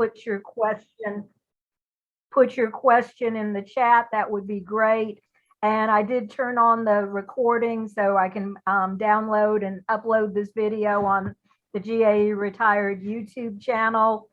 put your question in the chat, that would be great. And I did turn on the recording so I can download and upload this video on the GAE-Retired YouTube channel.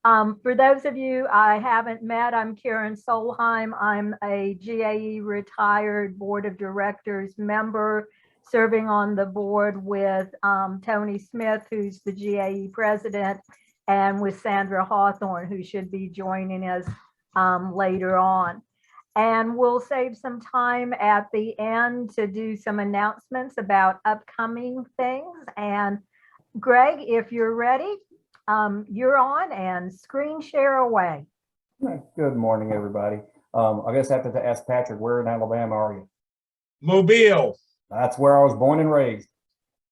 For those of you I haven't met, I'm Karen Solheim. I'm a GAE-Retired Board of Directors member, serving on the board with Tony Smith, who's the GAE president, and with Sandra Hawthorne, who should be joining us later on. And we'll save some time at the end to do some announcements about upcoming things. And Greg, if you're ready, you're on, and screen share away. Good morning, everybody. I guess I have to ask Patrick, where in Alabama are you? Mobile. That's where I was born and raised.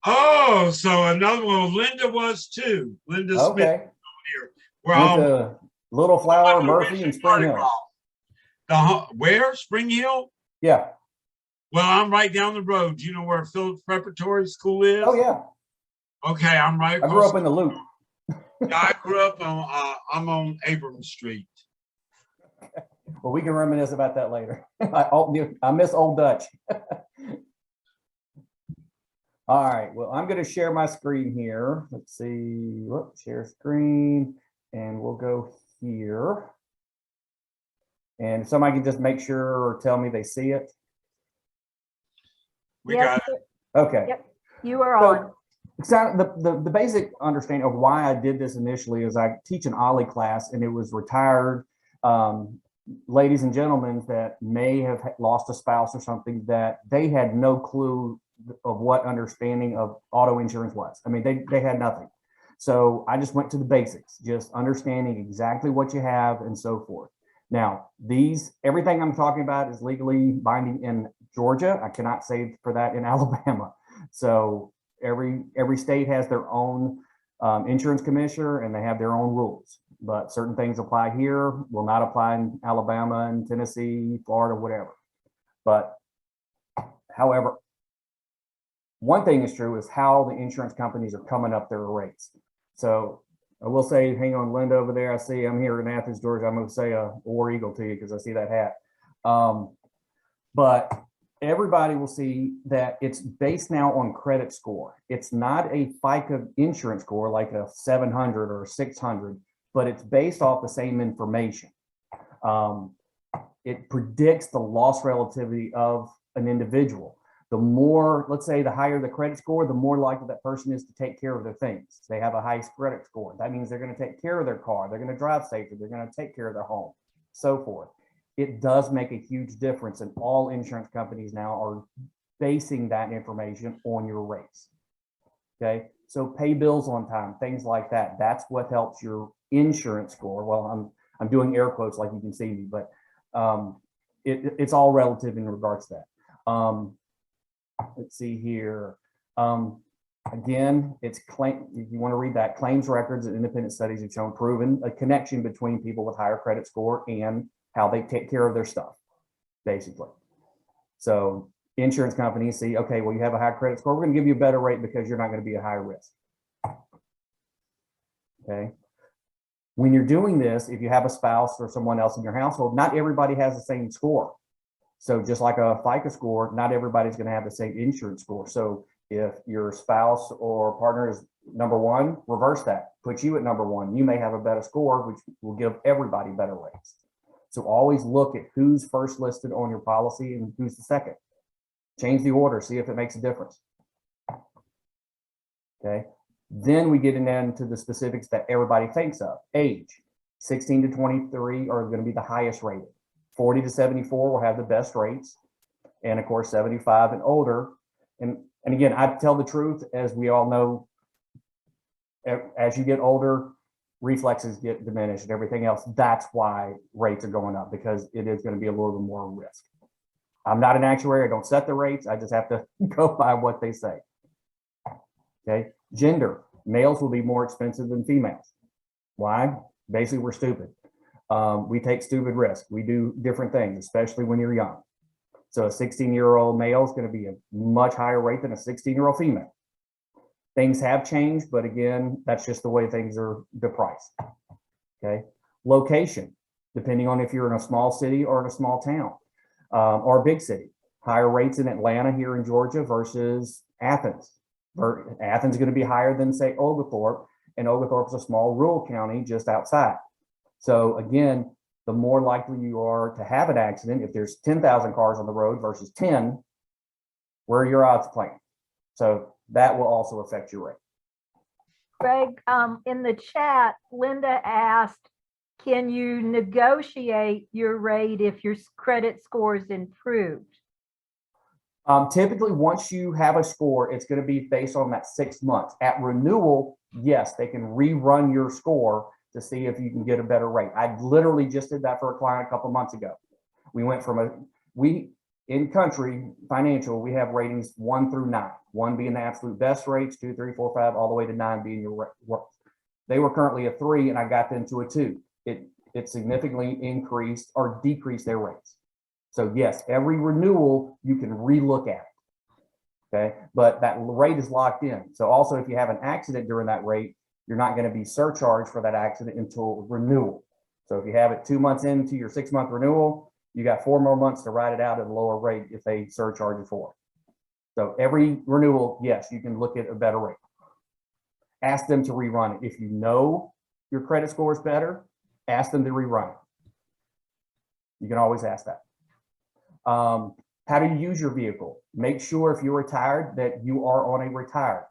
Oh, so another one. Linda was too. Linda Smith Okay. here. We're all Little Flower, Murphy, and Spring Hill. Where? Spring Hill? Yeah. Well, I'm right down the road. Do you know where Phillips Preparatory School is? Oh yeah. Okay, I'm right. I grew up in the Loop. I grew up on. I'm on Abrams Street. Well, we can reminisce about that later. I miss Old Dutch. All right. Well, I'm going to share my screen here. Let's see. Whoops, share screen, and we'll go here. And if somebody can just make sure or tell me they see it. We got it. Okay. Yep, you are on. So the basic understanding of why I did this initially is I teach an OLLI class, and it was retired ladies and gentlemen that may have lost a spouse or something that they had no clue of what understanding of auto insurance was. I mean, they had nothing. So I just went to the basics, just understanding exactly what you have and so forth. Now, everything I'm talking about is legally binding in Georgia. I cannot say for that in Alabama. So every state has their own insurance commissioner, and they have their own rules. But certain things apply here, will not apply in Alabama and Tennessee, Florida, whatever. But however, one thing is true is how the insurance companies are coming up their rates. So I will say, hang on, Linda over there. I see I'm here in Athens, Georgia. I'm going to say a War Eagle to you because I see that hat. But everybody will see that it's based now on credit score. It's not a FICA insurance score like a 700 or a 600, but it's based off the same information. It predicts the loss relativity of an individual. The more, let's say, the higher the credit score, the more likely that person is to take care of their things. They have a high credit score. That means they're going to take care of their car. They're going to drive safely. They're going to take care of their home, so forth. It does make a huge difference, and all insurance companies now are basing that information on your rates. Okay, so pay bills on time, things like that. That's what helps your insurance score. Well, I'm doing air quotes like you can see me, but it's all relative in regards to that. Let's see here. Again, it's claim. If you want to read that, claims records and independent studies have shown proven a connection between people with higher credit score and how they take care of their stuff, basically. So insurance companies see, okay, well, you have a high credit score. We're going to give you a better rate because you're not going to be a high risk. Okay. When you're doing this, if you have a spouse or someone else in your household, not everybody has the same score. So just like a FICA score, not everybody's going to have the same insurance score. So if your spouse or partner is #1, reverse that, put you at #1. You may have a better score, which will give everybody better rates. So always look at who's first listed on your policy and who's the second. Change the order, see if it makes a difference. Okay. Then we get into the specifics that everybody thinks of. Age, 16 to 23 are going to be the highest rated. 40 to 74 will have the best rates. And of course, 75 and older. And again, I tell the truth, as we all know, as you get older, reflexes get diminished and everything else. That's why rates are going up, because it is going to be a little bit more risk. I'm not an actuary. I don't set the rates. I just have to go by what they say. Okay. Gender, males will be more expensive than females. Why? Basically, we're stupid. We take stupid risks. We do different things, especially when you're young. So a 16-year-old male is going to be a much higher rate than a 16-year-old female. Things have changed, but again, that's just the way things are priced. Okay. Location, depending on if you're in a small city or in a small town, or a big city. Higher rates in Atlanta here in Georgia versus Athens. Athens is going to be higher than, say, Oglethorpe, and Oglethorpe is a small rural county just outside. So again, the more likely you are to have an accident, if there's 10,000 cars on the road versus 10, where are your odds playing? So that will also affect your rate. Greg, in the chat, Linda asked, can you negotiate your rate if your credit score is improved? Typically, once you have a score, it's going to be based on that 6 months. At renewal, yes, they can rerun your score to see if you can get a better rate. I literally just did that for a client a couple months ago. We went from in country financial, we have ratings 1 through 9, 1 being the absolute best rates, 2, 3, 4, 5, all the way to 9 being your worst. They were currently a 3 and I got them to a 2. It significantly increased or decreased their rates. So yes, every renewal you can relook at it. Okay, but that rate is locked in. So also, if you have an accident during that rate, you're not going to be surcharged for that accident until renewal. So if you have it 2 months into your 6-month renewal, you got 4 more months to ride it out at a lower rate if they surcharge you for it. So every renewal, yes, you can look at a better rate. Ask them to rerun it. If you know your credit score is better, ask them to rerun it. You can always ask that. How do you use your vehicle? Make sure if you're retired that you are on a retired.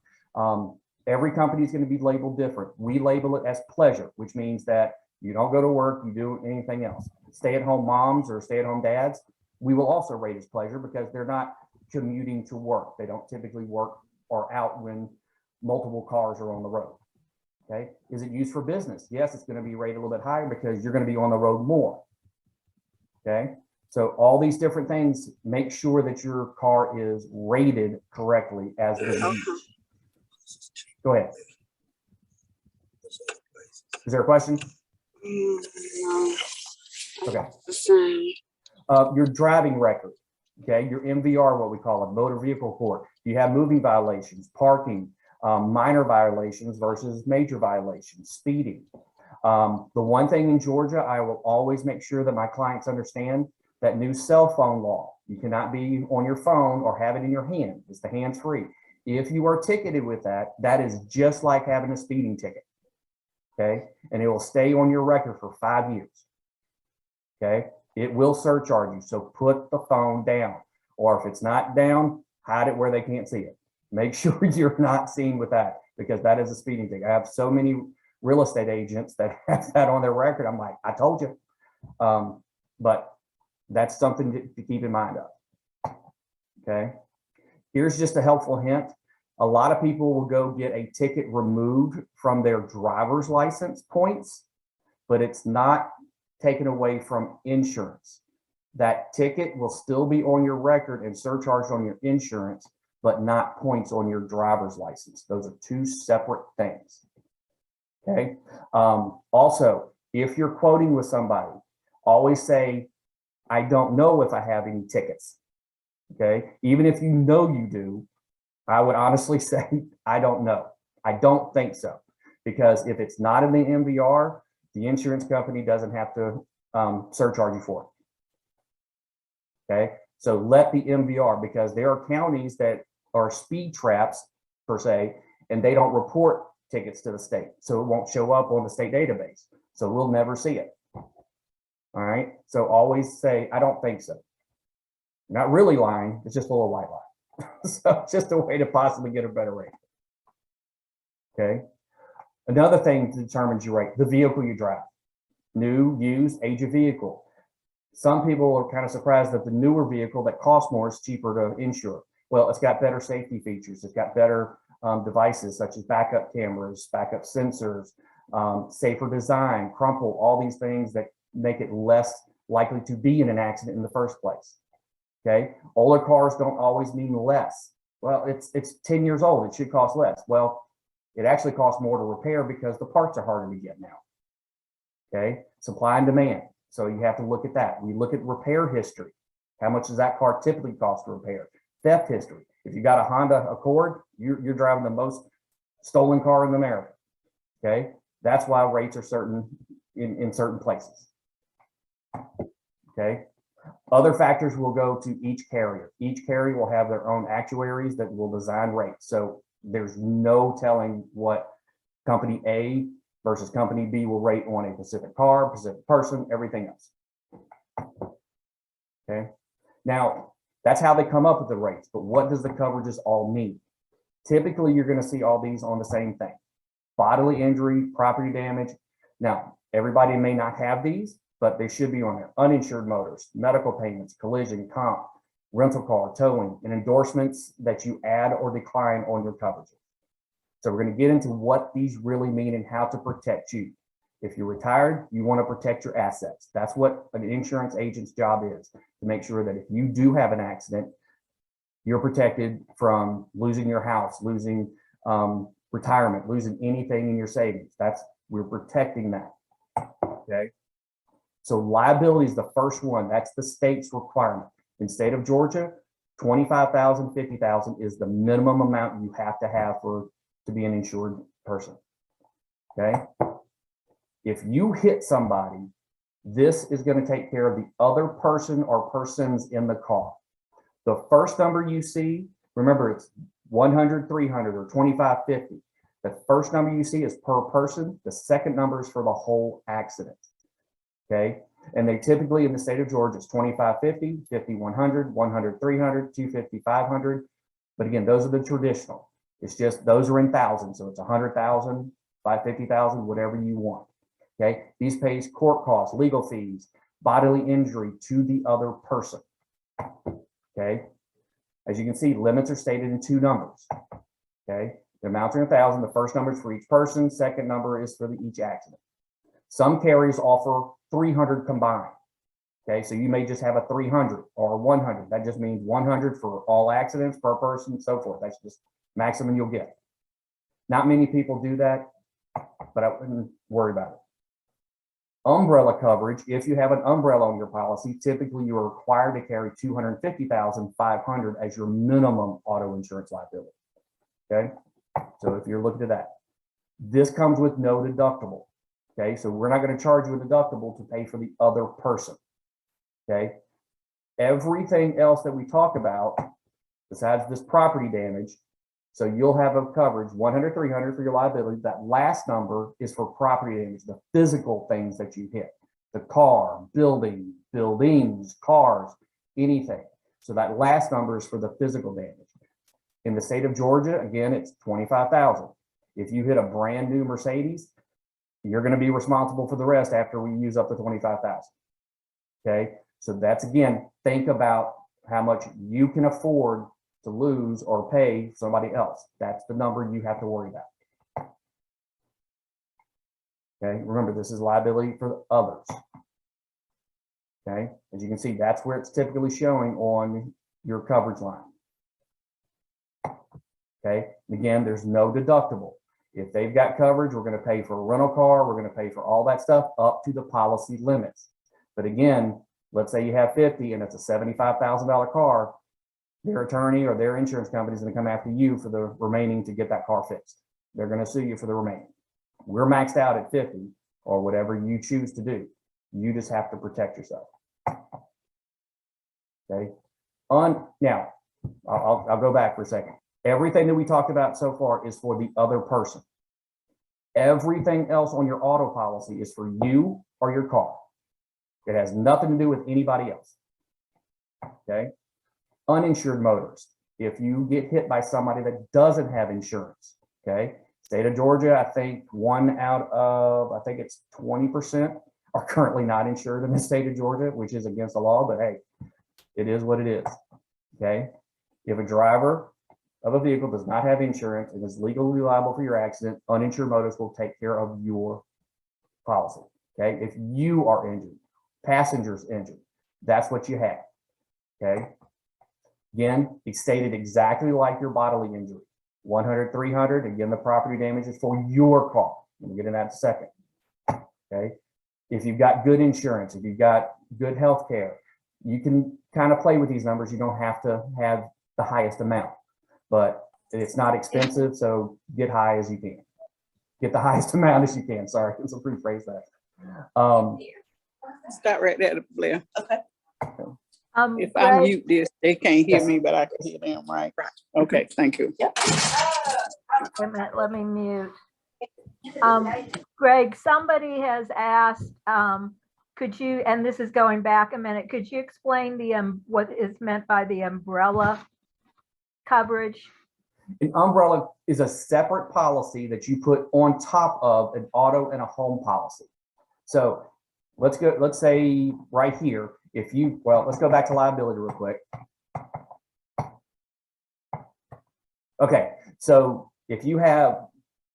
Every company is going to be labeled different. We label it as pleasure, which means that you don't go to work, you do anything else. Stay-at-home moms or stay-at-home dads, we will also rate as pleasure because they're not commuting to work. They don't typically work or out when multiple cars are on the road. Okay. Is it used for business? Yes, it's going to be rated a little bit higher because you're going to be on the road more. Okay. So all these different things, make sure that your car is rated correctly as the use. Go ahead. Is there a question? No. Okay. The same. Your driving record, okay, your MVR, what we call a motor vehicle report. Do you have moving violations, parking, minor violations versus major violations, speeding? The one thing in Georgia, I will always make sure that my clients understand that new cell phone law. You cannot be on your phone or have it in your hand. It's the hands-free. If you are ticketed with that, that is just like having a speeding ticket. Okay, and it will stay on your record for 5 years. Okay, it will surcharge you. So put the phone down, or if it's not down, hide it where they can't see it. Make sure you're not seen with that because that is a speeding ticket. I have so many real estate agents that have that on their record. I'm like, I told you. But that's something to keep in mind of. Okay. Here's just a helpful hint. A lot of people will go get a ticket removed from their driver's license points, but it's not taken away from insurance. That ticket will still be on your record and surcharged on your insurance, but not points on your driver's license. Those are two separate things. Okay. Also, if you're quoting with somebody, always say, I don't know if I have any tickets. Okay. Even if you know you do, I would honestly say, I don't know. I don't think so. Because if it's not in the MVR, the insurance company doesn't have to surcharge you for it. Okay. So let the MVR, because there are counties that are speed traps per se, and they don't report tickets to the state. So it won't show up on the state database. So we'll never see it. All right. So always say, I don't think so. You're not really lying. It's just a little white lie. So it's just a way to possibly get a better rate. Okay. Another thing that determines your rate, the vehicle you drive. New, used, age of vehicle. Some people are kind of surprised that the newer vehicle that costs more is cheaper to insure. Well, it's got better safety features. It's got better devices such as backup cameras, backup sensors, safer design, crumple, all these things that make it less likely to be in an accident in the first place. Okay, older cars don't always mean less. Well, it's 10 years old, it should cost less. Well, it actually costs more to repair because the parts are harder to get now. Okay, supply and demand. So you have to look at that. We look at repair history. How much does that car typically cost to repair? Theft history. If you got a Honda Accord, you're driving the most stolen car in America. Okay, that's why rates are certain in certain places. Okay. Other factors will go to each carrier. Each carrier will have their own actuaries that will design rates. So there's no telling what company A versus company B will rate on a Pacific car, Pacific person, everything else. Okay. Now, that's how they come up with the rates, but what does the coverages all mean? Typically, you're going to see all these on the same thing: bodily injury, property damage. Now, everybody may not have these, but they should be on there. Uninsured motorists, medical payments, collision, comp, rental car, towing, and endorsements that you add or decline on your coverages. So we're going to get into what these really mean and how to protect you. If you're retired, you want to protect your assets. That's what an insurance agent's job is, to make sure that if you do have an accident, you're protected from losing your house, losing retirement, losing anything in your savings. We're protecting that. Okay. So liability is the first one. That's the state's requirement. In the state of Georgia, 25,000, 50,000 is the minimum amount you have to have to be an insured person. Okay. If you hit somebody, this is going to take care of the other person or persons in the car. The first number you see, remember, it's 100, 300, or 25, 50. The first number you see is per person. The second number is for the whole accident. Okay. And they typically, in the state of Georgia, it's 25, 50, 50, 100, 100, 300, 250, 500. But again, those are the traditional. It's just, those are in thousands. So it's 100,000, 550,000, whatever you want. Okay. These pays court costs, legal fees, bodily injury to the other person. Okay. As you can see, limits are stated in two numbers. Okay. The amounts are in 1,000. The first number is for each person. Second number is for each accident. Some carriers offer 300 combined. Okay. So you may just have a 300 or 100. That just means 100 for all accidents per person, and so forth. That's just maximum you'll get. Not many people do that, but I wouldn't worry about it. Umbrella coverage, if you have an umbrella on your policy, typically you are required to carry 250,500 as your minimum auto insurance liability. Okay. So if you're looking at that, this comes with no deductible. Okay. So we're not going to charge you a deductible to pay for the other person. Okay. Everything else that we talk about, besides this property damage, so you'll have a coverage 100, 300 for your liability. That last number is for property damage, the physical things that you hit, the car, buildings, cars, anything. So that last number is for the physical damage. In the state of Georgia, again, it's 25,000. If you hit a brand new Mercedes, you're going to be responsible for the rest after we use up the 25,000. Okay. So that's, again, think about how much you can afford to lose or pay somebody else. That's the number you have to worry about. Okay, remember, this is liability for others. Okay, as you can see, that's where it's typically showing on your coverage line. Okay, again, there's no deductible. If they've got coverage, we're going to pay for a rental car, we're going to pay for all that stuff up to the policy limits. But again, let's say you have 50 and it's a $75,000 car. Their attorney or their insurance company is going to come after you for the remaining to get that car fixed. They're going to sue you for the remaining. We're maxed out at 50 or whatever you choose to do. You just have to protect yourself. Okay. Now, I'll go back for a second. Everything that we talked about so far is for the other person. Everything else on your auto policy is for you or your car. It has nothing to do with anybody else. Okay. Uninsured motorists. If you get hit by somebody that doesn't have insurance, okay, state of Georgia, I think 1 out of, I think it's 20% are currently not insured in the state of Georgia, which is against the law, but hey, it is what it is. Okay. If a driver of a vehicle does not have insurance and is legally liable for your accident, uninsured motorists will take care of your policy. Okay. If you are injured, passengers injured, that's what you have. Okay. Again, it's stated exactly like your bodily injury. 100, 300. Again, the property damage is for your car. We'll get into that in a second. Okay. If you've got good insurance, if you've got good health care, you can kind of play with these numbers. You don't have to have the highest amount, but it's not expensive. So get high as you can. Get the highest amount as you can. Sorry, let's rephrase that. Stop right there, Blair. If I Greg, mute this, they can't hear Yes. me, but I can hear them, right? Okay, thank you. wait a minute, let me mute. Greg, somebody has asked, could you, and this is going back a minute, could you explain what is meant by the umbrella coverage? An umbrella is a separate policy that you put on top of an auto and a home policy. So let's say right here, let's go back to liability real quick. Okay, so if you have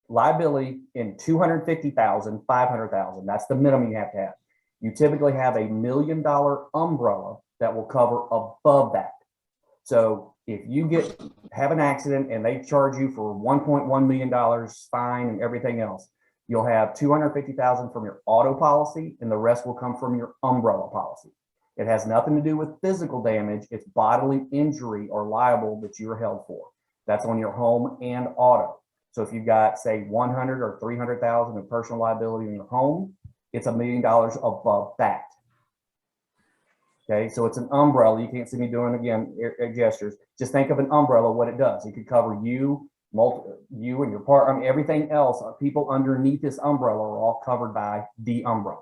liability in 250,000, 500,000, that's the minimum you have to have. You typically have $1 million umbrella that will cover above that. So if you have an accident and they charge you for $1.1 million fine and everything else, you'll have 250,000 from your auto policy and the rest will come from your umbrella policy. It has nothing to do with physical damage. It's bodily injury or liable that you're held for. That's on your home and auto. So if you've got, say, 100 or 300,000 of personal liability in your home, it's $1 million above that. Okay, so it's an umbrella. You can't see me doing again gestures. Just think of an umbrella, what it does. It could cover you, you and your partner. I mean, everything else. People underneath this umbrella are all covered by the umbrella.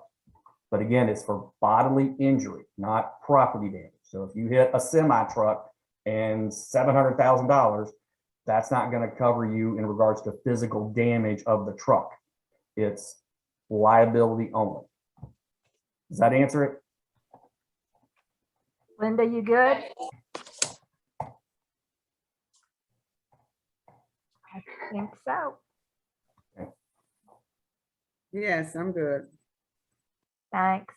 But again, it's for bodily injury, not property damage. So if you hit a semi truck and $700,000, that's not going to cover you in regards to physical damage of the truck. It's liability only. Does that answer it? Linda, you good? I think so. Yes, I'm good. Thanks.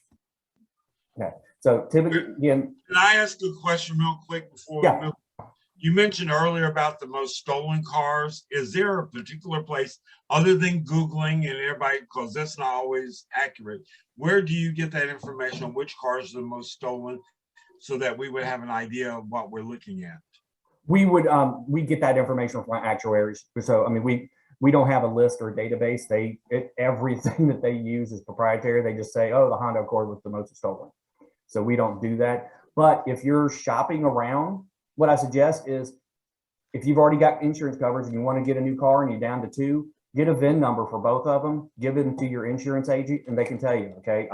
Okay. So typically, again, Can I ask a question real quick before we move? You mentioned earlier about the most stolen cars. Is there a particular place other than Googling and everybody, because that's not always accurate, where do you get that information on which cars are the most stolen so that we would have an idea of what we're looking at? we get that information from our actuaries. So, I mean, we don't have a list or a database. Everything that they use is proprietary. They just say, oh, the Honda Accord was the most stolen. So we don't do that. But if you're shopping around, what I suggest is if you've already got insurance coverage and you want to get a new car and you're down to 2, get a VIN number for both of them, give them to your insurance agent, and they can tell you, okay,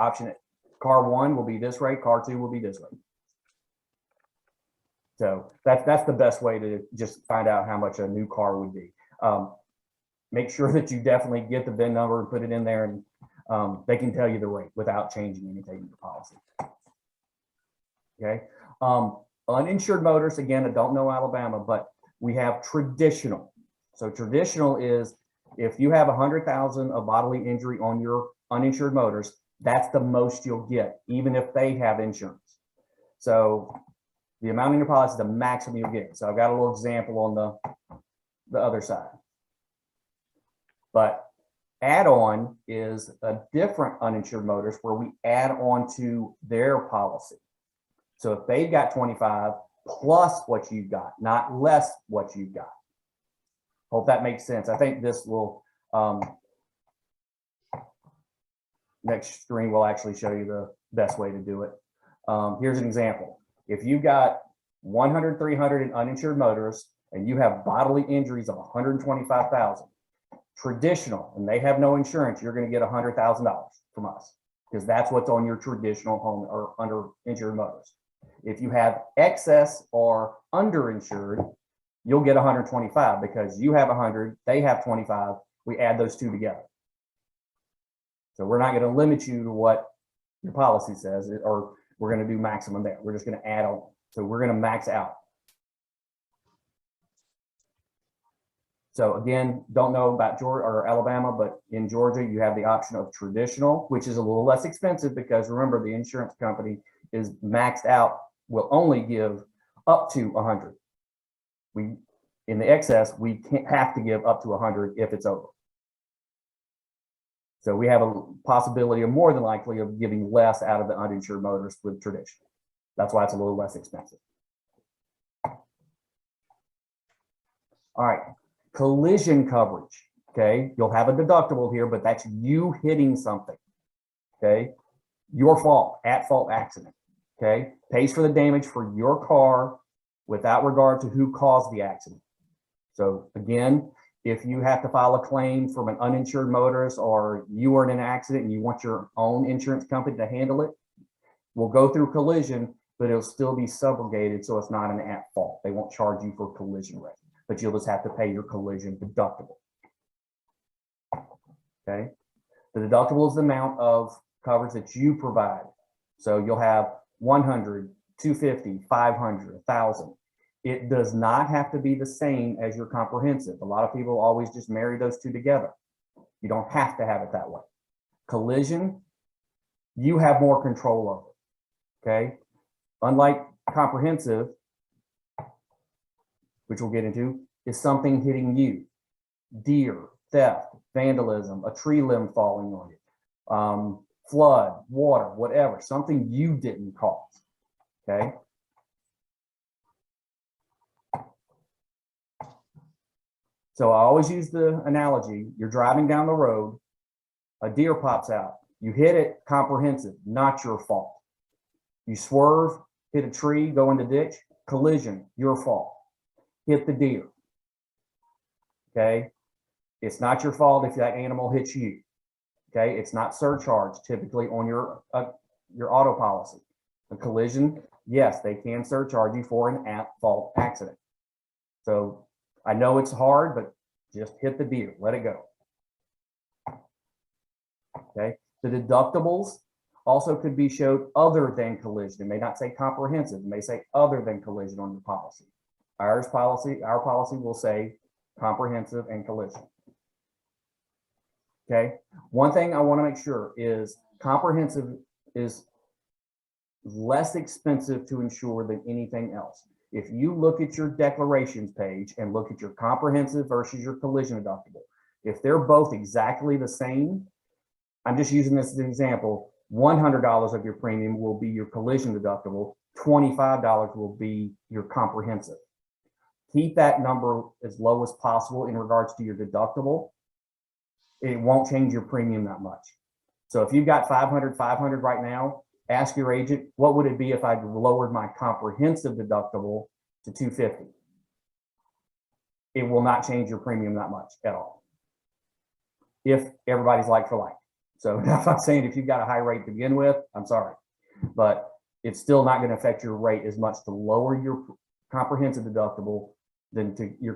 car 1 will be this rate, car 2 will be this rate. So that's the best way to just find out how much a new car would be. Make sure that you definitely get the VIN number and put it in there, and they can tell you the rate without changing anything in your policy. Okay. Uninsured motorists, again, I don't know Alabama, but we have traditional. So traditional is if you have 100,000 of bodily injury on your uninsured motorist, that's the most you'll get, even if they have insurance. So the amount in your policy is the maximum you'll get. So I've got a little example on the other side. But add-on is a different uninsured motorist where we add on to their policy. So if they've got 25 plus what you've got, not less what you've got. Hope that makes sense. I think this will, next screen will actually show you the best way to do it. Here's an example. If you've got 100, 300 in uninsured motorists and you have bodily injuries of 125,000, traditional, and they have no insurance, you're going to get $100,000 from us because that's what's on your traditional home or underinsured motorists. If you have excess or underinsured, you'll get 125 because you have 100, they have 25. We add those two together. So we're not going to limit you to what your policy says, or we're going to do maximum there. We're just going to add on. So we're going to max out. So again, don't know about Georgia or Alabama, but in Georgia, you have the option of traditional, which is a little less expensive because remember, the insurance company is maxed out, will only give up to 100. In the excess, we can't have to give up to 100 if it's over. So we have a possibility of more than likely of giving less out of the uninsured motorist with traditional. That's why it's a little less expensive. All right, collision coverage. Okay, you'll have a deductible here, but that's you hitting something. okay? Your fault, at fault accident, okay? Pays for the damage for your car without regard to who caused the accident. So again, if you have to file a claim from an uninsured motorist or you were in an accident and you want your own insurance company to handle it, we'll go through collision, but it'll still be subrogated, so it's not an at fault. They won't charge you for collision risk, but you'll just have to pay your collision deductible. Okay, the deductible is the amount of coverage that you provide. So you'll have 100, 250, 500, 1,000. It does not have to be the same as your comprehensive. A lot of people always just marry those two together. You don't have to have it that way. Collision, you have more control over, okay? Unlike comprehensive, which we'll get into, is something hitting you. Deer, theft, vandalism, a tree limb falling on you, flood, water, whatever, something you didn't cause, okay? So I always use the analogy, you're driving down the road, a deer pops out, you hit it, comprehensive, not your fault. You swerve, hit a tree, go in the ditch, collision, your fault. Hit the deer, okay? It's not your fault if that animal hits you, okay? It's not surcharge typically on your auto policy. A collision, yes, they can surcharge you for an at-fault accident. So I know it's hard, but just hit the deer, let it go. Okay, the deductibles also could be showed other than collision. It may not say comprehensive, it may say other than collision on your policy. Our policy will say comprehensive and collision. Okay, one thing I want to make sure is comprehensive is less expensive to insure than anything else. If you look at your declarations page and look at your comprehensive versus your collision deductible, if they're both exactly the same, I'm just using this as an example, $100 of your premium will be your collision deductible, $25 will be your comprehensive. Keep that number as low as possible in regards to your deductible. It won't change your premium that much. So if you've got 500 right now, ask your agent, what would it be if I lowered my comprehensive deductible to 250? It will not change your premium that much at all. If everybody's like for like. So if I'm saying if you've got a high rate to begin with, I'm sorry, but it's still not going to affect your rate as much to lower your comprehensive deductible than to your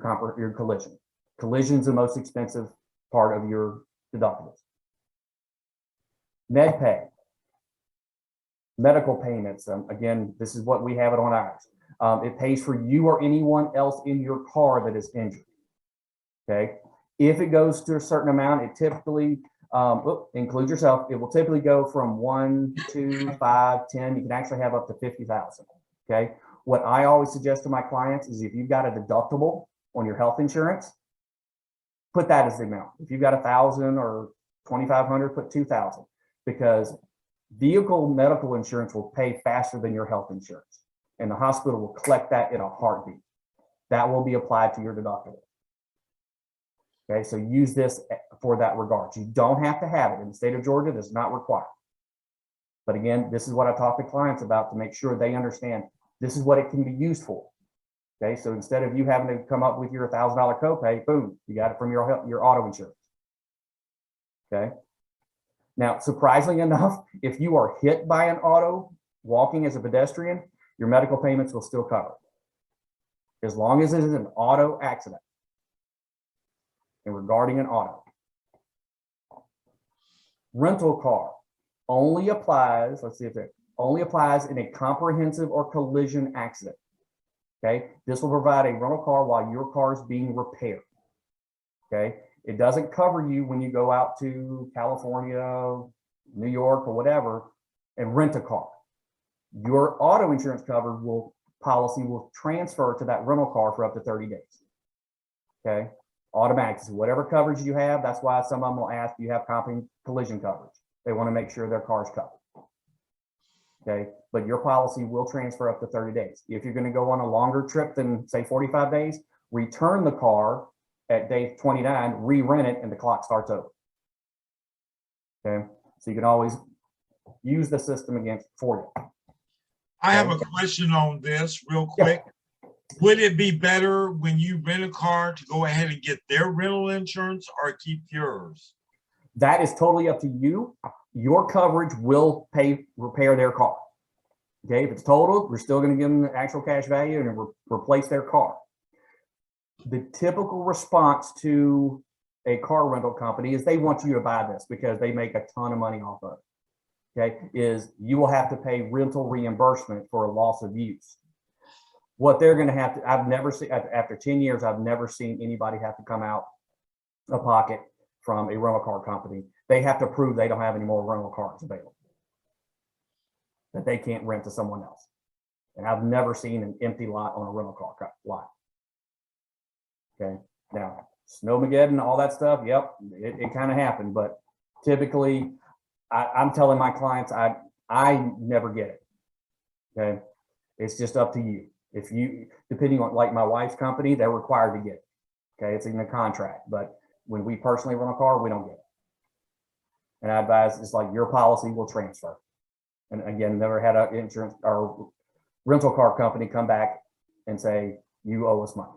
collision. Collision is the most expensive part of your deductibles. MedPay. Medical payments, again, this is what we have it on ours. It pays for you or anyone else in your car that is injured, okay? If it goes to a certain amount, it typically, include yourself, it will typically go from 1, 2, 5, 10, you can actually have up to 50,000, okay? What I always suggest to my clients is if you've got a deductible on your health insurance, put that as the amount. If you've got 1,000 or 2,500, put 2,000, because vehicle medical insurance will pay faster than your health insurance, and the hospital will collect that in a heartbeat. That will be applied to your deductible. Okay, so use this for that regard. You don't have to have it in the state of Georgia. That's not required. But again, this is what I talk to clients about to make sure they understand this is what it can be used for. Okay, so instead of you having to come up with your $1,000 copay, boom, you got it from your auto insurance. Okay. Now, surprisingly enough, if you are hit by an auto walking as a pedestrian, your medical payments will still cover, as long as it is an auto accident. And regarding an auto, rental car only applies, let's see if it only applies in a comprehensive or collision accident. Okay, this will provide a rental car while your car is being repaired. Okay, it doesn't cover you when you go out to California, New York, or whatever and rent a car. Your auto insurance cover policy will transfer to that rental car for up to 30 days. Okay, automatic. So whatever coverage you have, that's why some of them will ask, do you have collision coverage? They want to make sure their car's covered. Okay, but your policy will transfer up to 30 days. If you're going to go on a longer trip than say 45 days, return the car at day 29, re-rent it, and the clock starts over. Okay, so you can always use the system against for you. I have a question on this real Yeah. quick. Would it be better when you rent a car to go ahead and get their rental insurance or keep yours? That is totally up to you. Your coverage will repair their car. Okay, if it's totaled, we're still going to give them the actual cash value and replace their car. The typical response to a car rental company is they want you to buy this because they make a ton of money off of it. Okay, is you will have to pay rental reimbursement for a loss of use. What they're going to have to, I've never seen, after 10 years, I've never seen anybody have to come out of pocket from a rental car company. They have to prove they don't have any more rental cars available, that they can't rent to someone else. And I've never seen an empty lot on a rental car lot. Okay, now Snowmageddon, all that stuff, yep, it kind of happened, but typically I'm telling my clients, I never get it. Okay, it's just up to you. If you, depending on, like my wife's company, they're required to get it. Okay, it's in the contract, but when we personally rent a car, we don't get it. And I advise, it's like your policy will transfer. And again, never had an insurance or rental car company come back and say, you owe us money.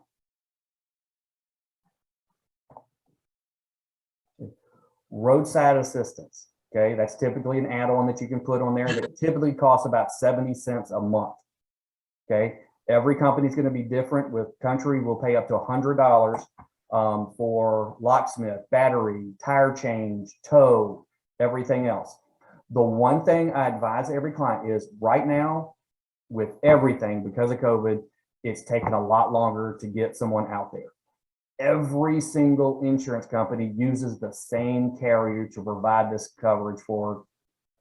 Roadside assistance. Okay, that's typically an add-on that you can put on there that typically costs about 70 cents a month. Okay, every company is going to be different. With Country, we'll pay up to $100 for locksmith, battery, tire change, tow, everything else. The one thing I advise every client is right now, with everything because of COVID, it's taken a lot longer to get someone out there. Every single insurance company uses the same carrier to provide this coverage for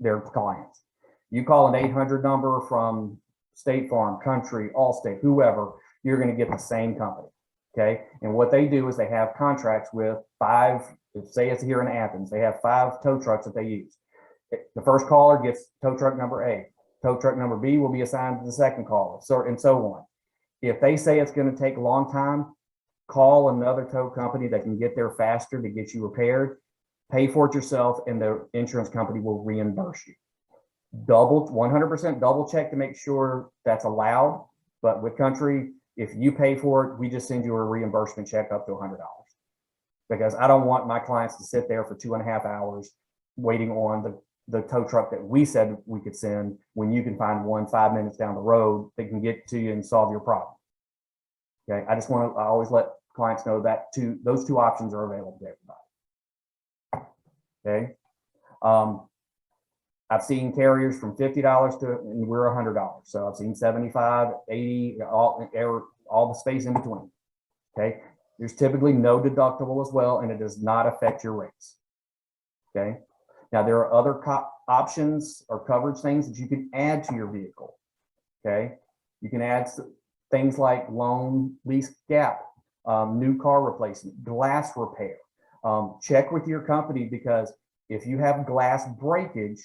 their clients. You call an 800 number from State Farm, Country, Allstate, whoever, you're going to get the same company. Okay. And what they do is they have contracts with 5, say it's here in Athens, they have 5 tow trucks that they use. The first caller gets tow truck number A. Tow truck number B will be assigned to the second caller, so and so on. If they say it's going to take a long time, call another tow company that can get there faster to get you repaired, pay for it yourself, and the insurance company will reimburse you. 100% double check to make sure that's allowed. But with Country, if you pay for it, we just send you a reimbursement check up to $100, because I don't want my clients to sit there for 2.5 hours waiting on the tow truck that we said we could send when you can find one 5 minutes down the road that can get to you and solve your problem. Okay, I always let clients know that those two options are available to everybody. Okay. I've seen carriers from $50 to, and we're $100. So I've seen 75, 80, all the space in between. Okay. There's typically no deductible as well, and it does not affect your rates. Okay. Now there are other options or coverage things that you can add to your vehicle. Okay. You can add things like loan, lease gap, new car replacement, glass repair. Check with your company, because if you have glass breakage,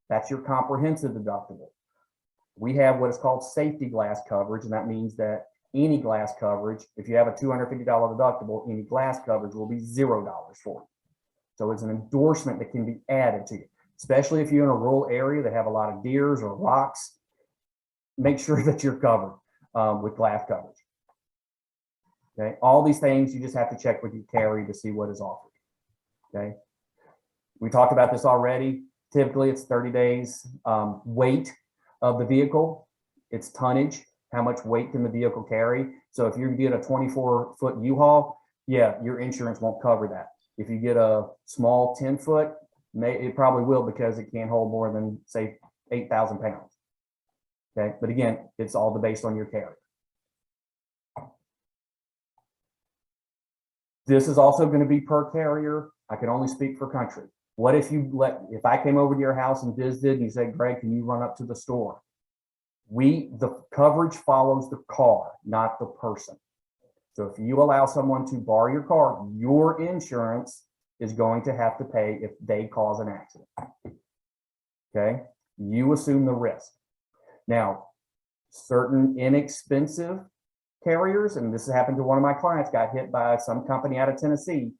that's your comprehensive deductible. We have what is called safety glass coverage, and that means that any glass coverage, if you have a $250 deductible, any glass coverage will be $0 for it. So it's an endorsement that can be added to you, especially if you're in a rural area that have a lot of deers or rocks. Make sure that you're covered with glass coverage. Okay, all these things you just have to check with your carrier to see what is offered. Okay, we talked about this already. Typically, it's 30 days. Weight of the vehicle, its tonnage, how much weight can the vehicle carry. So if you get a 24-foot U-Haul, yeah, your insurance won't cover that. If you get a small 10-foot, it probably will, because it can't hold more than, say, 8,000 pounds. Okay, but again, it's all based on your carrier. This is also going to be per carrier. I can only speak for Country. What if if I came over to your house and visited and you said, Greg, can you run up to the store? The coverage follows the car, not the person. So if you allow someone to borrow your car, your insurance is going to have to pay if they cause an accident. Okay, you assume the risk. Now, certain inexpensive carriers, and this has happened to one of my clients, got hit by some company out of Tennessee.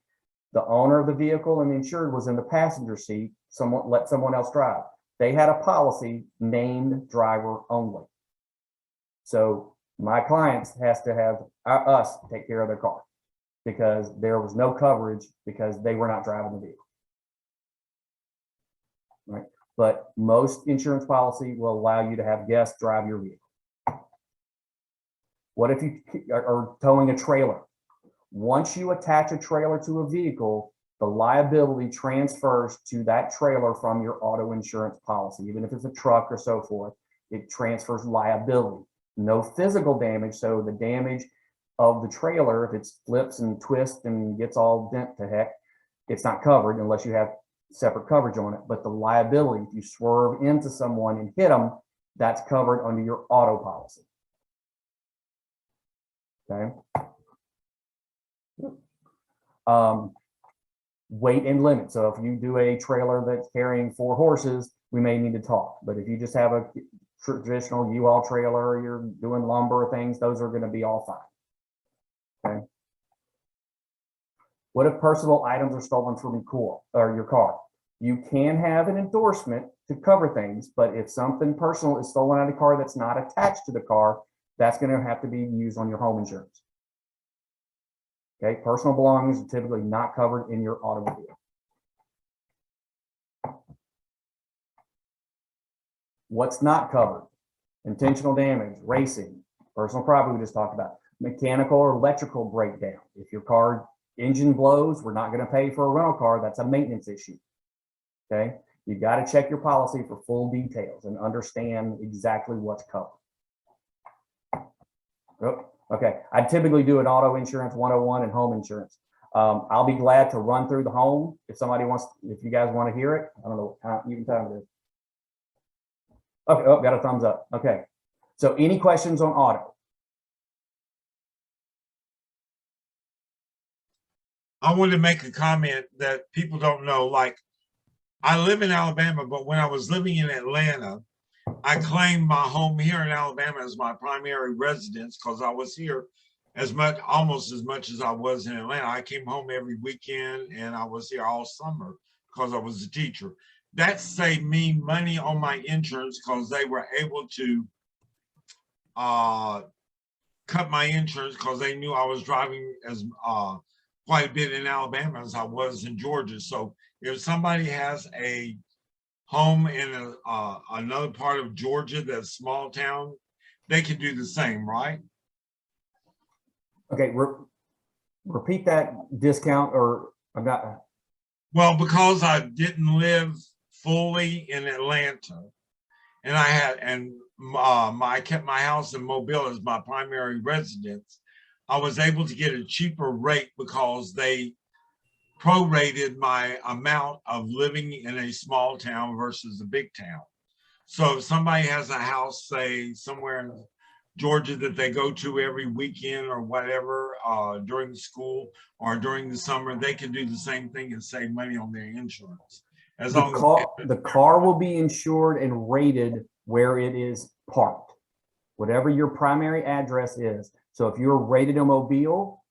The owner of the vehicle and the insured was in the passenger seat. Let someone else drive. They had a policy named driver only. So my clients has to have us take care of their car because there was no coverage because they were not driving the vehicle. Right. But most insurance policy will allow you to have guests drive your vehicle. What if you are towing a trailer? Once you attach a trailer to a vehicle, the liability transfers to that trailer from your auto insurance policy. Even if it's a truck or so forth, it transfers liability. No physical damage, so the damage of the trailer, if it flips and twists and gets all bent to heck, it's not covered unless you have separate coverage on it. But the liability, if you swerve into someone and hit them, that's covered under your auto policy. Okay. Weight and limit. So if you do a trailer that's carrying 4 horses, we may need to talk. But if you just have a traditional U-Haul trailer, you're doing lumber things, those are going to be all fine. Okay. What if personal items are stolen from your car? You can have an endorsement to cover things, but if something personal is stolen out of the car that's not attached to the car, that's going to have to be used on your home insurance. Okay, personal belongings are typically not covered in your automobile. What's not covered? Intentional damage, racing, personal property we just talked about, mechanical or electrical breakdown. If your car engine blows, we're not going to pay for a rental car. That's a maintenance issue. Okay, you got to check your policy for full details and understand exactly what's covered. Oh, okay, I typically do an auto insurance 101 and home insurance. I'll be glad to run through the home if somebody wants, if you guys want to hear it. I don't know how you can tell me this. Okay, oh, got a thumbs up. Okay, so any questions on auto? I wanted to make a comment that people don't know. Like, I live in Alabama, but when I was living in Atlanta, I claimed my home here in Alabama as my primary residence because I was here almost as much as I was in Atlanta. I came home every weekend and I was here all summer because I was a teacher. That saved me money on my insurance because they were able to cut my insurance because they knew I was driving as quite a bit in Alabama as I was in Georgia. So if somebody has a home in another part of Georgia that's small town, they can do the same, right? Okay, repeat that discount, or I'm not. Well, because I didn't live fully in Atlanta, and I kept my house in Mobile as my primary residence, I was able to get a cheaper rate because they prorated my amount of living in a small town versus a big town. So if somebody has a house, say somewhere in Georgia that they go to every weekend or whatever during the school or during the summer, they can do the same thing and save money on their insurance. As long as The car will be insured and rated where it is parked, whatever your primary address is. So if you're rated in Mobile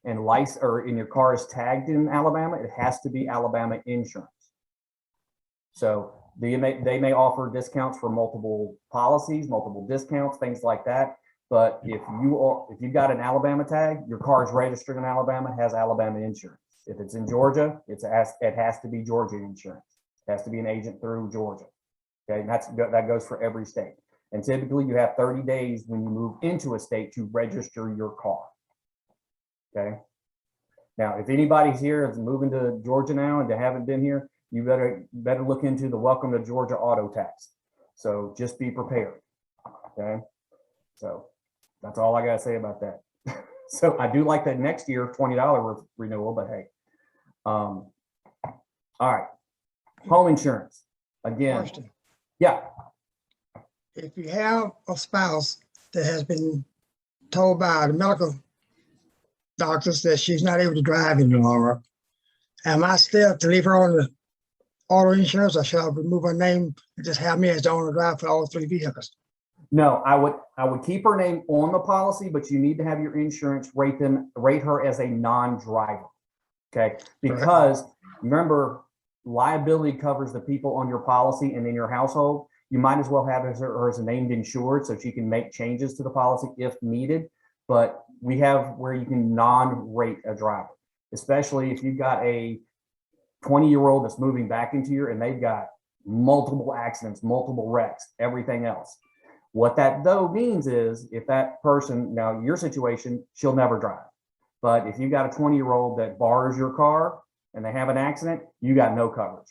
and your car is tagged in Alabama, it has to be Alabama insurance. So they may offer discounts for multiple policies, multiple discounts, things like that. But if you've got an Alabama tag, your car is registered in Alabama, has Alabama insurance. If it's in Georgia, it has to be Georgia insurance. It has to be an agent through Georgia. Okay, and that goes for every state. And typically you have 30 days when you move into a state to register your car. Okay. Now, if anybody's here is moving to Georgia now and they haven't been here, you better look into the Welcome to Georgia auto tax. So just be prepared. Okay. So that's all I got to say about that. So I do like that next year $20 renewal, but hey. All right. Home insurance. Again. Question. Yeah. If you have a spouse that has been told by the medical doctors that she's not able to drive any longer, am I still to leave her on the auto insurance, or should I remove her name and just have me as the owner drive for all 3 vehicles? No, I would keep her name on the policy, but you need to have your insurance rate her as a non-driver. Okay, because remember, liability covers the people on your policy and in your household, you might as well have her as a named insured so she can make changes to the policy if needed. But we have where you can non-rate a driver, especially if you've got a 20-year-old that's moving back into your, and they've got multiple accidents, multiple wrecks, everything else. What that though means is if that person, now your situation, she'll never drive. But if you've got a 20-year-old that borrows your car and they have an accident, you got no coverage.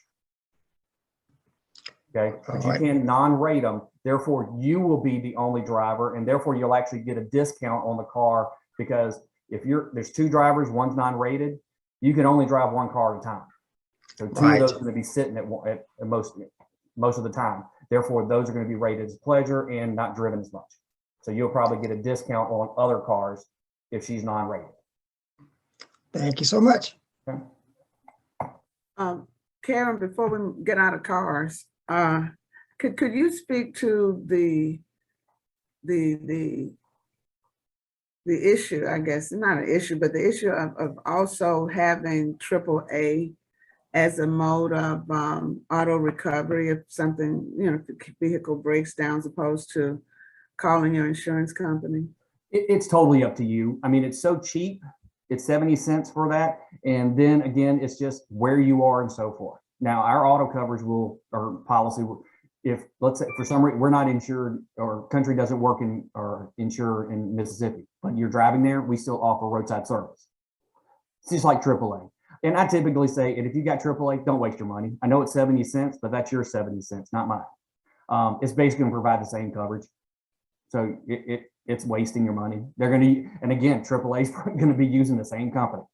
Okay, but you can non-rate them. Therefore, you will be the only driver, and therefore you'll actually get a discount on the car, because if there's two drivers, one's non-rated, you can only drive one car at a time. So two of those are going to be sitting at most of the time. Therefore, those are going to be rated as pleasure and not driven as much. So you'll probably get a discount on other cars if she's non-rated. Thank you so much. Okay. Karen, before we get out of cars, could you speak to the issue, I guess, not an issue, but the issue of also having AAA as a mode of auto recovery if something, if the vehicle breaks down, as opposed to calling your insurance company? It's totally up to you. I mean, it's so cheap. It's 70 cents for that. And then again, it's just where you are and so forth. Now, our auto coverage or policy will, if let's say for some reason we're not insured or country doesn't work in or insure in Mississippi, but you're driving there, we still offer roadside service. It's just like AAA. And I typically say, and if you got AAA, don't waste your money. I know it's 70 cents, but that's your 70 cents, not mine. It's basically going to provide the same coverage. So it's wasting your money. They're going to, and again, AAA is going to be using the same company.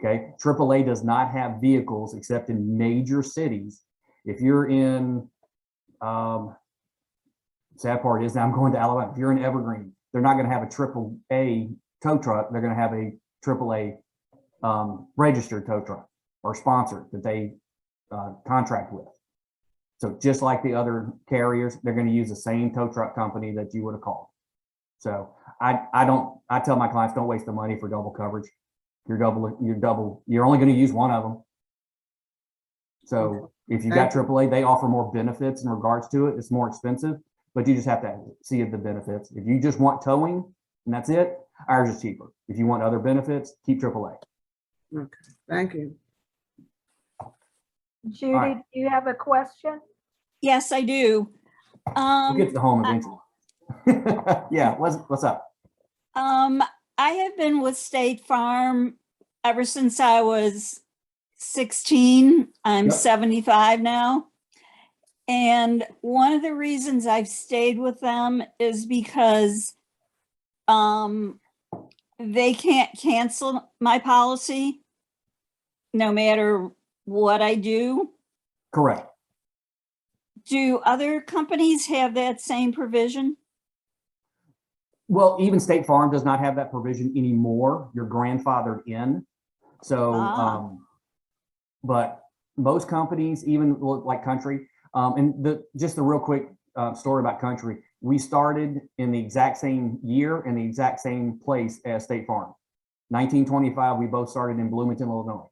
Okay. AAA does not have vehicles except in major cities. If you're in, sad part is now I'm going to Alabama. If you're in Evergreen, they're not going to have a AAA tow truck. They're going to have a AAA registered tow truck or sponsored that they contract with. So just like the other carriers, they're going to use the same tow truck company that you would have called. So I tell my clients, don't waste the money for double coverage. You're only going to use one of them. So if you got AAA, they offer more benefits in regards to it. It's more expensive, but you just have to see the benefits. If you just want towing and that's it, ours is cheaper. If you want other benefits, keep AAA. Okay, thank you. Judy, right. do you have a question? Yes, I do. We'll get to the home eventually. Yeah, what's up? I have been with State Farm ever since I was 16. I'm Yep. 75 now. And one of the reasons I've stayed with them is because they can't cancel my policy no matter what I do. Correct. Do other companies have that same provision? Well, even State Farm does not have that provision anymore. You're grandfathered in. So, but most companies, even like Country, and just a real quick story about Country, we started in the exact same year in the exact same place as State Farm. 1925, we both started in Bloomington, Illinois.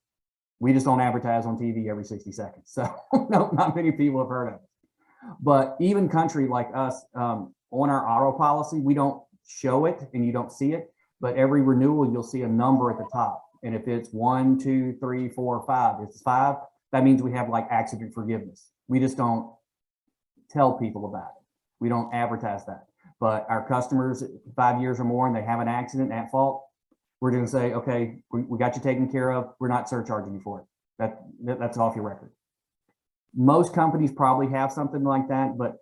We just don't advertise on TV every 60 seconds. So no, not many people have heard of it. But even Country like us, on our auto policy, we don't show it and you don't see it, but every renewal, you'll see a number at the top. And if it's 1, 2, 3, 4, 5, if it's 5, that means we have like accident forgiveness. We just don't tell people about it. We don't advertise that. But our customers, 5 years or more, and they have an accident at fault, we're going to say, okay, we got you taken care of. We're not surcharging you for it. That's off your record. Most companies probably have something like that, but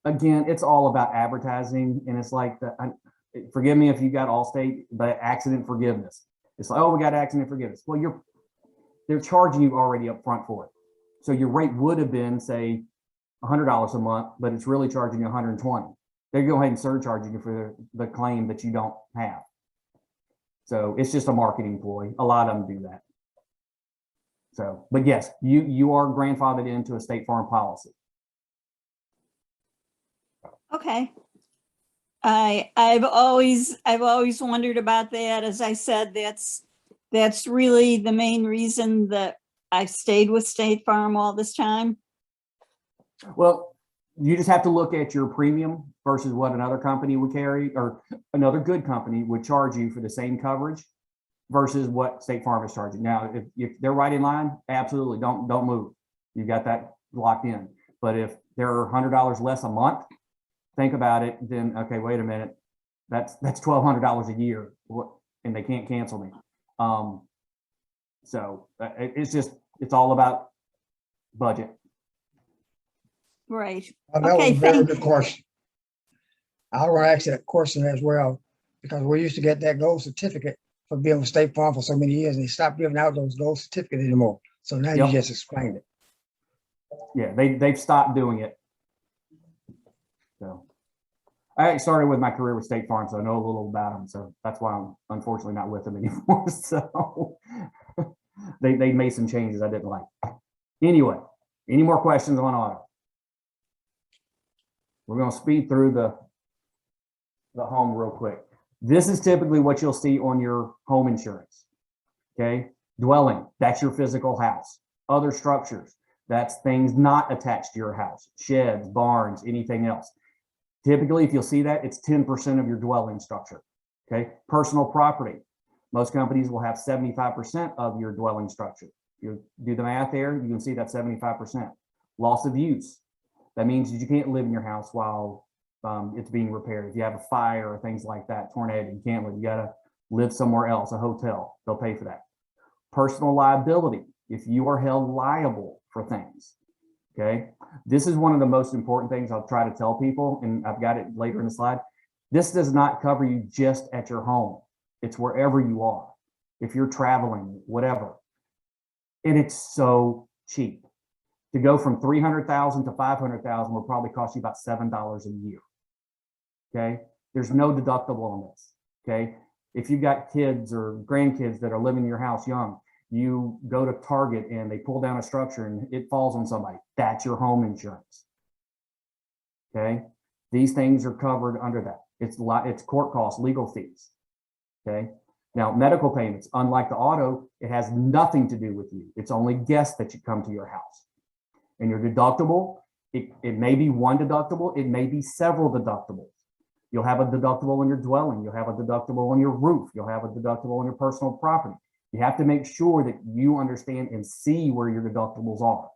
again, it's all about advertising. And it's like, forgive me if you got Allstate, but accident forgiveness. It's like, oh, we got accident forgiveness. Well, they're charging you already up front for it. So your rate would have been, say, $100 a month, but it's really charging you $120. They're go ahead and surcharging you for the claim that you don't have. So it's just a marketing ploy. A lot of them do that. So, but yes, you are grandfathered into a State Farm policy. Okay. I've always wondered about that. As I said, that's really the main reason that I've stayed with State Farm all this time. Well, you just have to look at your premium versus what another company would carry, or another good company would charge you for the same coverage versus what State Farm is charging. Now, if they're right in line, absolutely don't move. You got that locked in. But if they're $100 less a month, think about it. Then okay, wait a minute, that's $1,200 a year, and they can't cancel me. So it's all about budget. Right. Well, that was Okay, a very thank good you. question. I want to ask that question as well, because we used to get that gold certificate for being with State Farm for so many years, and they stopped giving out those gold certificates anymore. So now Yep. you just explained it. Yeah, they've stopped doing it. So I started with my career with State Farm, so I know a little about them. So that's why I'm unfortunately not with them anymore. So they made some changes I didn't like. Anyway, any more questions on auto? We're going to speed through the home real quick. This is typically what you'll see on your home insurance. Okay, dwelling, that's your physical house. Other structures, that's things not attached to your house, sheds, barns, anything else. Typically, if you'll see that, it's 10% of your dwelling structure. Okay, personal property, most companies will have 75% of your dwelling structure. You do the math there, you can see that 75%. Loss of use, that means that you can't live in your house while it's being repaired. If you have a fire or things like that, tornado, you can't live, you gotta live somewhere else, a hotel, they'll pay for that. Personal liability, if you are held liable for things, okay? This is one of the most important things I'll try to tell people, and I've got it later in the slide. This does not cover you just at your home. It's wherever you are. If you're traveling, whatever. And it's so cheap. To go from 300,000 to 500,000 will probably cost you about $7 a year. Okay, there's no deductible on this. Okay, if you've got kids or grandkids that are living in your house young, you go to Target and they pull down a structure and it falls on somebody. That's your home insurance. Okay, these things are covered under that. It's court costs, legal fees. Okay, now medical payments, unlike the auto, it has nothing to do with you. It's only guests that you come to your house. And your deductible, it may be one deductible, it may be several deductibles. You'll have a deductible on your dwelling, you'll have a deductible on your roof, you'll have a deductible on your personal property. You have to make sure that you understand and see where your deductibles are.